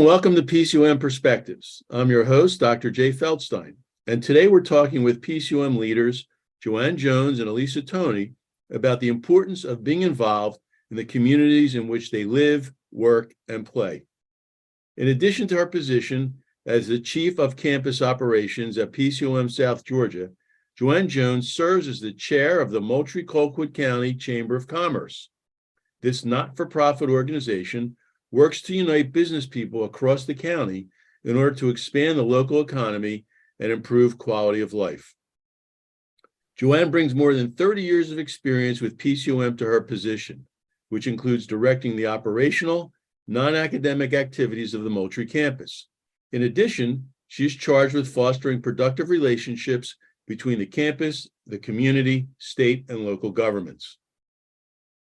and welcome to PCOM Perspectives. I'm your host, Dr. Jay Feldstein, and today we're talking with PCOM leaders Joanne Jones and Alisa Toney about the importance of being involved in the communities in which they live, work, and play. In addition to her position as the Chief of Campus Operations at PCOM South Georgia, Joanne Jones serves as the chair of the Moultrie-Colquitt County Chamber of Commerce. This not-for-profit organization works to unite business people across the county in order to expand the local economy and improve quality of life. Joanne brings more than 30 years of experience with PCOM to her position, which includes directing the operational, non-academic activities of the Moultrie campus. In addition, she is charged with fostering productive relationships between the campus, the community, state, and local governments.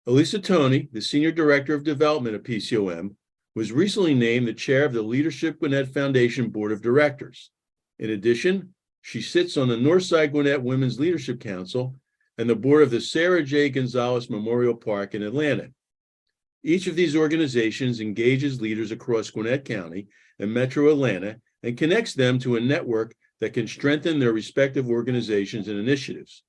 Alisa Toney, the Senior Director of Development at PCOM, was recently named the chair of the Leadership Gwinnett Foundation Board of Directors. In addition, she sits on the Northside Gwinnett Women's Leadership Council and the board of the Sara Gonzalez Memorial Park in Atlanta. Each of these organizations engages leaders across Gwinnett County and Metro Atlanta and connects them to a network that can strengthen their respective organizations and initiatives.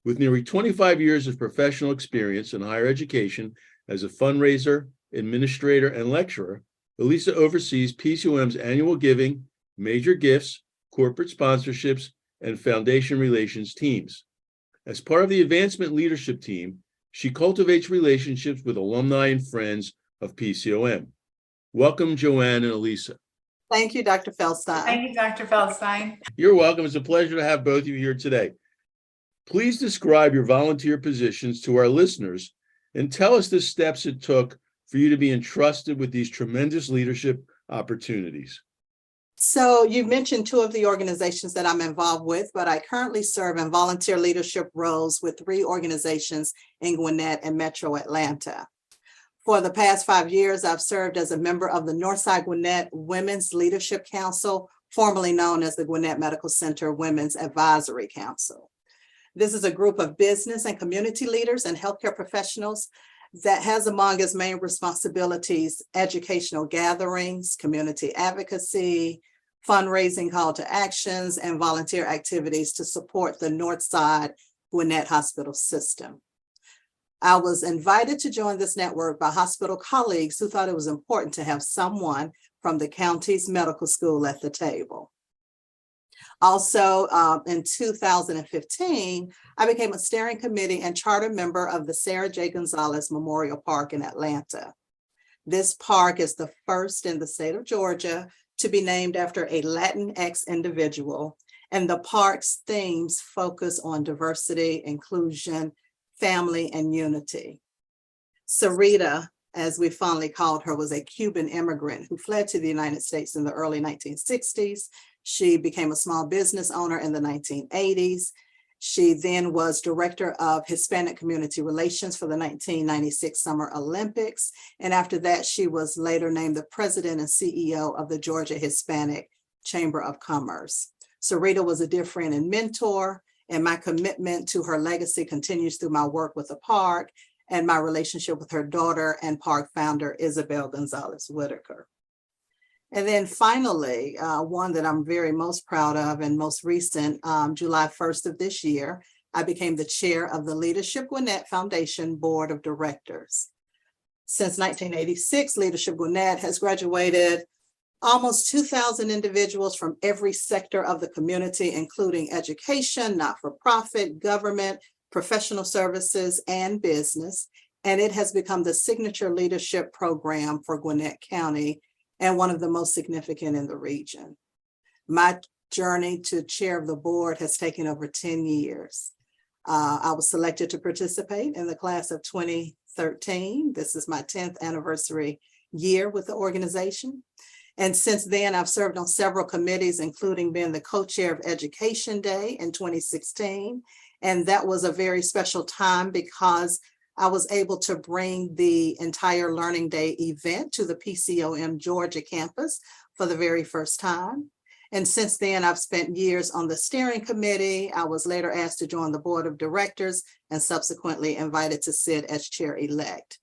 With nearly 25 years of professional experience in higher education as a fundraiser, administrator, and lecturer, Alisa oversees PCOM's annual giving, major gifts, corporate sponsorships, and foundation relations teams. As part of the advancement leadership team, she cultivates relationships with alumni and friends of PCOM. Welcome, Joanne and Alisa. Thank you, Dr. Feldstein. Thank you, Dr. Feldstein. You're welcome. It's a pleasure to have both of you here today. Please describe your volunteer positions to our listeners and tell us the steps it took for you to be entrusted with these tremendous leadership opportunities. So you've mentioned two of the organizations that I'm involved with, but I currently serve in volunteer leadership roles with 3 organizations in Gwinnett and Metro Atlanta. For the past 5 years, I've served as a member of the Northside Gwinnett Women's Leadership Council, formerly known as the Gwinnett Medical Center Women's Advisory Council. This is a group of business and community leaders and healthcare professionals that has among its main responsibilities educational gatherings, community advocacy, fundraising call to actions, and volunteer activities to support the Northside Gwinnett Hospital system. I was invited to join this network by hospital colleagues who thought it was important to have someone from the county's medical school at the table. Also, in 2015, I became a steering committee and charter member of the Sara Gonzalez Memorial Park in Atlanta. This park is the first in the state of Georgia to be named after a Latinx individual, and the park's themes focus on diversity, inclusion, family, and unity. Sarita, as we fondly called her, was a Cuban immigrant who fled to the United States in the early 1960s. She became a small business owner in the 1980s. She then was director of Hispanic Community Relations for the 1996 Summer Olympics. And after that, she was later named the president and CEO of the Georgia Hispanic Chamber of Commerce. Sarita was a dear friend and mentor, and my commitment to her legacy continues through my work with the park and my relationship with her daughter and park founder, Isabel Gonzalez Whitaker. And then finally, one that I'm very most proud of and most recent, July 1st of this year, I became the chair of the Leadership Gwinnett Foundation Board of Directors. Since 1986, Leadership Gwinnett has graduated almost 2,000 individuals from every sector of the community, including education, not-for-profit, government, professional services, and business. And it has become the signature leadership program for Gwinnett County and one of the most significant in the region. My journey to chair of the board has taken over 10 years. I was selected to participate in the class of 2013. This is my 10th anniversary year with the organization. And since then, I've served on several committees, including being the co-chair of Education Day in 2016. And that was a very special time because I was able to bring the entire Learning Day event to the PCOM Georgia campus for the very first time. And since then, I've spent years on the steering committee. I was later asked to join the board of directors and subsequently invited to sit as chair-elect.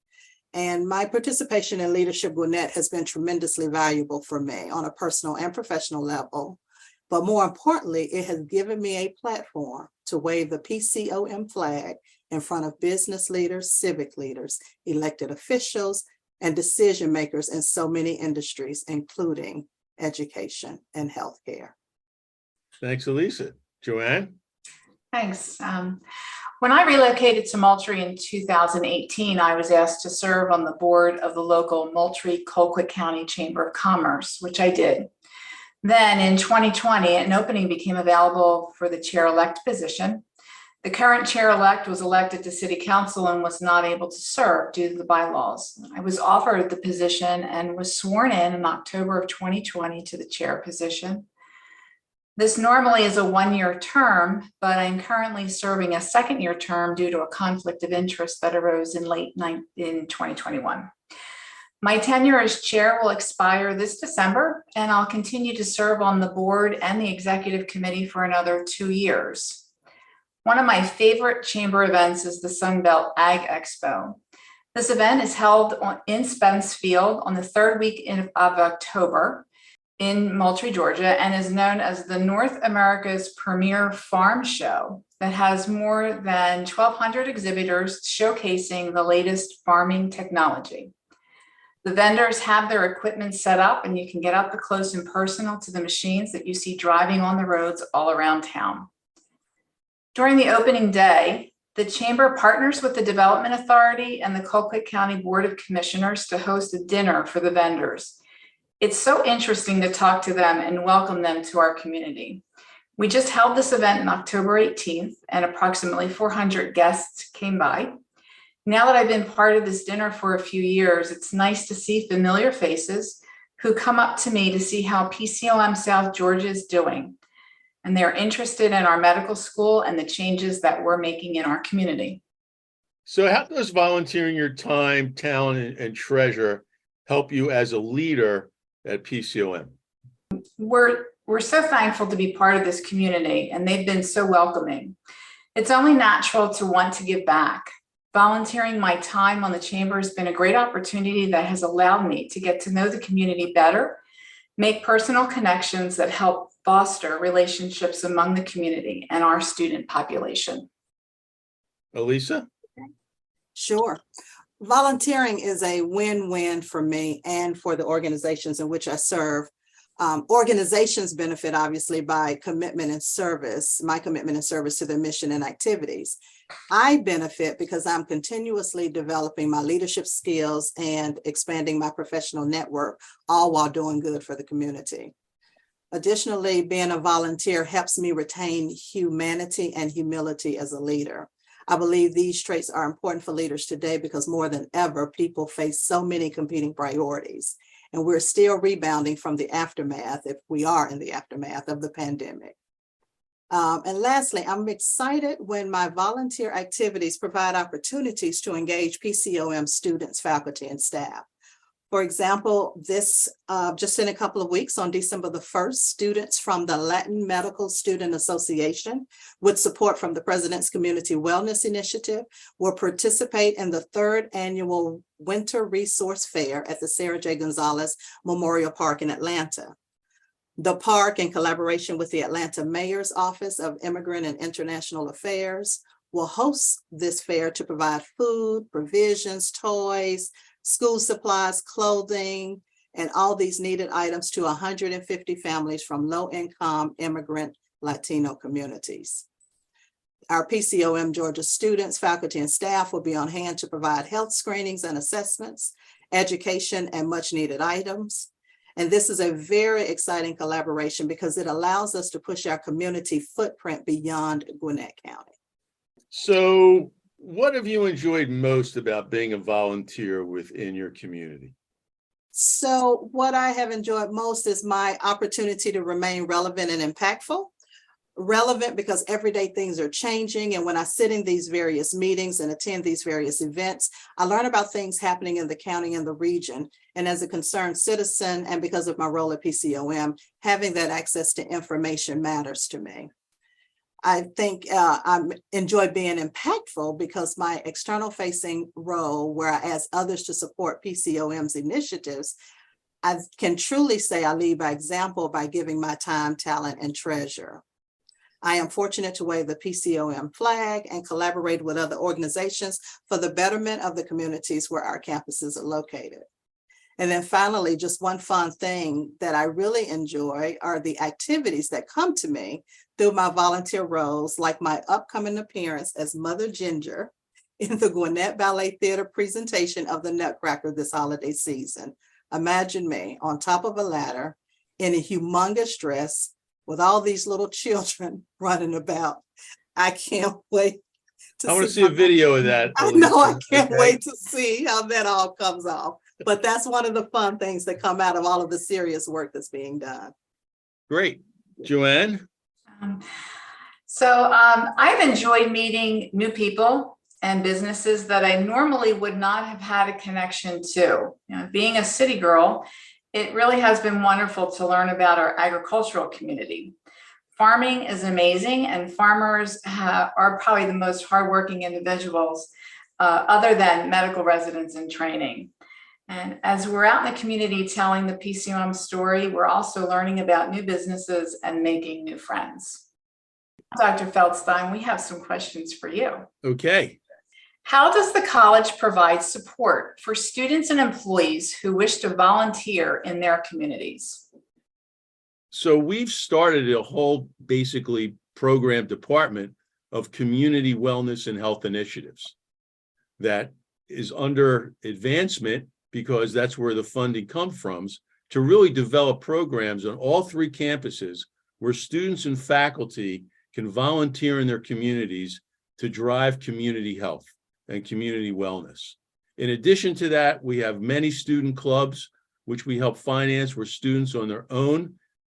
And my participation in Leadership Gwinnett has been tremendously valuable for me on a personal and professional level. But more importantly, it has given me a platform to wave the PCOM flag in front of business leaders, civic leaders, elected officials, and decision makers in so many industries, including education and healthcare. Thanks, Alisa. Joanne? Thanks. When I relocated to Moultrie in 2018, I was asked to serve on the board of the local Moultrie-Colquitt County Chamber of Commerce, which I did. Then in 2020, an opening became available for the chair-elect position. The current chair-elect was elected to city council and was not able to serve due to the bylaws. I was offered the position and was sworn in October of 2020 to the chair position. This normally is a one-year term, but I'm currently serving a second-year term due to a conflict of interest that arose in 2021. My tenure as chair will expire this December, and I'll continue to serve on the board and the executive committee for another 2 years. One of my favorite chamber events is the Sunbelt Ag Expo. This event is held in Spence Field on the third week of October in Moultrie, Georgia, and is known as the North America's premier farm show that has more than 1,200 exhibitors showcasing the latest farming technology. The vendors have their equipment set up, and you can get up close and personal to the machines that you see driving on the roads all around town. During the opening day, the Chamber partners with the Development Authority and the Colquitt County Board of Commissioners to host a dinner for the vendors. It's so interesting to talk to them and welcome them to our community. We just held this event on October 18th, and approximately 400 guests came by. Now that I've been part of this dinner for a few years, it's nice to see familiar faces who come up to me to see how PCOM South Georgia is doing. And they're interested in our medical school and the changes that we're making in our community. So how does volunteering your time, talent, and treasure help you as a leader at PCOM? We're so thankful to be part of this community, and they've been so welcoming. It's only natural to want to give back. Volunteering my time on the chamber has been a great opportunity that has allowed me to get to know the community better, make personal connections that help foster relationships among the community and our student population. Alisa? Sure. Volunteering is a win-win for me and for the organizations in which I serve. Organizations benefit obviously by commitment and service, my commitment and service to their mission and activities. I benefit because I'm continuously developing my leadership skills and expanding my professional network, all while doing good for the community. Additionally, being a volunteer helps me retain humanity and humility as a leader. I believe these traits are important for leaders today because more than ever, people face so many competing priorities, and we're still rebounding from the aftermath, if we are in the aftermath of the pandemic. And lastly, I'm excited when my volunteer activities provide opportunities to engage PCOM students, faculty, and staff. For example, just in a couple of weeks on December the 1st, students from the Latin Medical Student Association, with support from the President's Community Wellness Initiative, will participate in the 3rd annual Winter Resource Fair at the Sara J. Gonzalez Memorial Park in Atlanta. The park, in collaboration with the Atlanta Mayor's Office of Immigrant and International Affairs, will host this fair to provide food, provisions, toys, school supplies, clothing, and all these needed items to 150 families from low-income immigrant Latino communities. Our PCOM Georgia students, faculty, and staff will be on hand to provide health screenings and assessments, education, and much-needed items. And this is a very exciting collaboration because it allows us to push our community footprint beyond Gwinnett County. So what have you enjoyed most about being a volunteer within your community? So what I have enjoyed most is my opportunity to remain relevant and impactful. Relevant because everyday things are changing. And when I sit in these various meetings and attend these various events, I learn about things happening in the county and the region. And as a concerned citizen, and because of my role at PCOM, having that access to information matters to me. I think I enjoy being impactful because my external facing role, where I ask others to support PCOM's initiatives, I can truly say I lead by example by giving my time, talent, and treasure. I am fortunate to wave the PCOM flag and collaborate with other organizations for the betterment of the communities where our campuses are located. And then finally, just one fun thing that I really enjoy are the activities that come to me through my volunteer roles, like my upcoming appearance as Mother Ginger in the Gwinnett Ballet Theater presentation of the Nutcracker this holiday season. Imagine me on top of a ladder in a humongous dress with all these little children running about. I can't wait I want to see a video of that. I know, I Alisa. can't Okay? wait to see how that all comes off. But that's one of the fun things that come out of all of the serious work that's being done. Great. Joanne? I've enjoyed meeting new people and businesses that I normally would not have had a connection to. Being a city girl, it really has been wonderful to learn about our agricultural community. Farming is amazing, and farmers are probably the most hardworking individuals other than medical residents in training. And as we're out in the community telling the PCOM story, we're also learning about new businesses and making new friends. Dr. Feldstein, we have some questions for you. Okay. How does the college provide support for students and employees who wish to volunteer in their communities? So we've started a whole basically program department of community wellness and health initiatives that is under advancement because that's where the funding comes from, to really develop programs on all three campuses where students and faculty can volunteer in their communities to drive community health and community wellness. In addition to that, we have many student clubs, which we help finance, where students on their own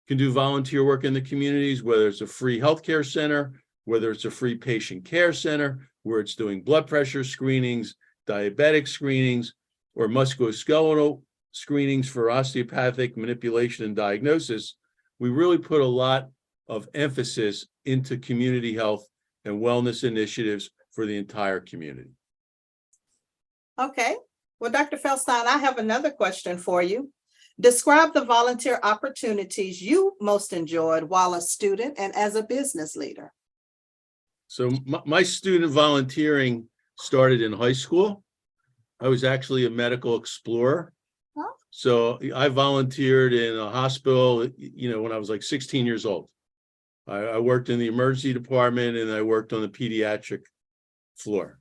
can do volunteer work in the communities, whether it's a free healthcare center, whether it's a free patient care center, where it's doing blood pressure screenings, diabetic screenings, or musculoskeletal screenings for osteopathic manipulation and diagnosis. We really put a lot of emphasis into community health and wellness initiatives for the entire community. Okay. Well, Dr. Feldstein, I have another question for you. Describe the volunteer opportunities you most enjoyed while a student and as a business leader. So my student volunteering started in high school. I was actually a medical explorer. Huh? So I volunteered in a hospital, when I was like 16 years old. I worked in the emergency department and I worked on the pediatric floor.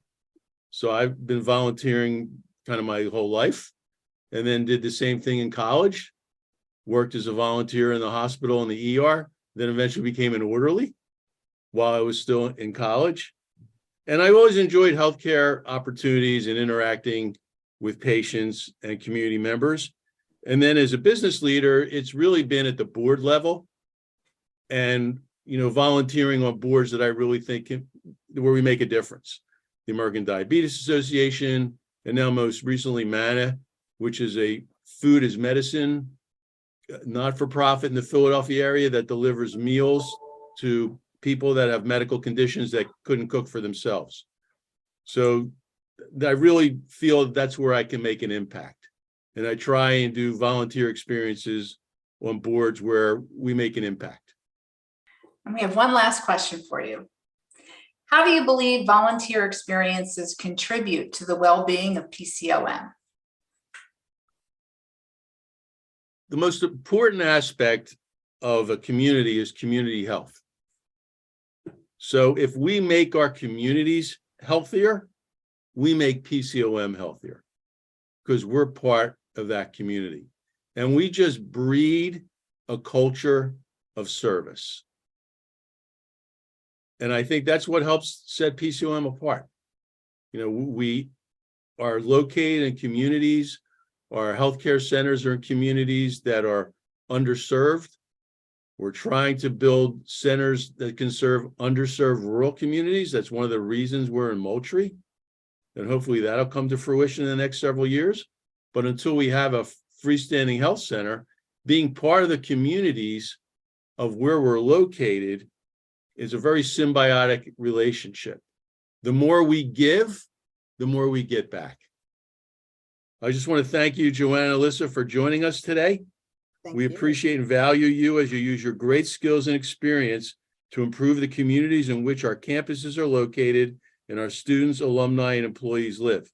So I've been volunteering kind of my whole life, and then did the same thing in college, worked as a volunteer in the hospital in the ER, then eventually became an orderly while I was still in college. And I've always enjoyed healthcare opportunities and interacting with patients and community members. And then as a business leader, it's really been at the board level and, volunteering on boards that I really think where we make a difference. The American Diabetes Association, and now most recently MANA, which is a food as medicine, not-for-profit in the Philadelphia area that delivers meals to people that have medical conditions that couldn't cook for themselves. So I really feel that's where I can make an impact. And I try and do volunteer experiences on boards where we make an impact. And we have one last question for you. How do you believe volunteer experiences contribute to the well-being of PCOM? The most important aspect of a community is community health. So if we make our communities healthier, we make PCOM healthier because we're part of that community. And we just breed a culture of service. And I think that's what helps set PCOM apart. We are located in communities, our healthcare centers are in communities that are underserved. We're trying to build centers that can serve underserved rural communities. That's one of the reasons we're in Moultrie. And hopefully that'll come to fruition in the next several years. But until we have a freestanding health center, being part of the communities of where we're located is a very symbiotic relationship. The more we give, the more we get back. I just want to thank you, Joanne and Alisa, for joining us today. Thank We you. appreciate and value you as you use your great skills and experience to improve the communities in which our campuses are located and our students, alumni, and employees live.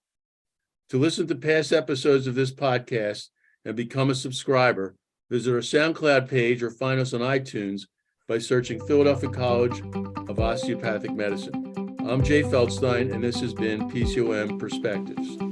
To listen to past episodes of this podcast and become a subscriber, visit our SoundCloud page or find us on iTunes by searching Philadelphia College of Osteopathic Medicine. I'm Jay Feldstein, and this has been PCOM Perspectives.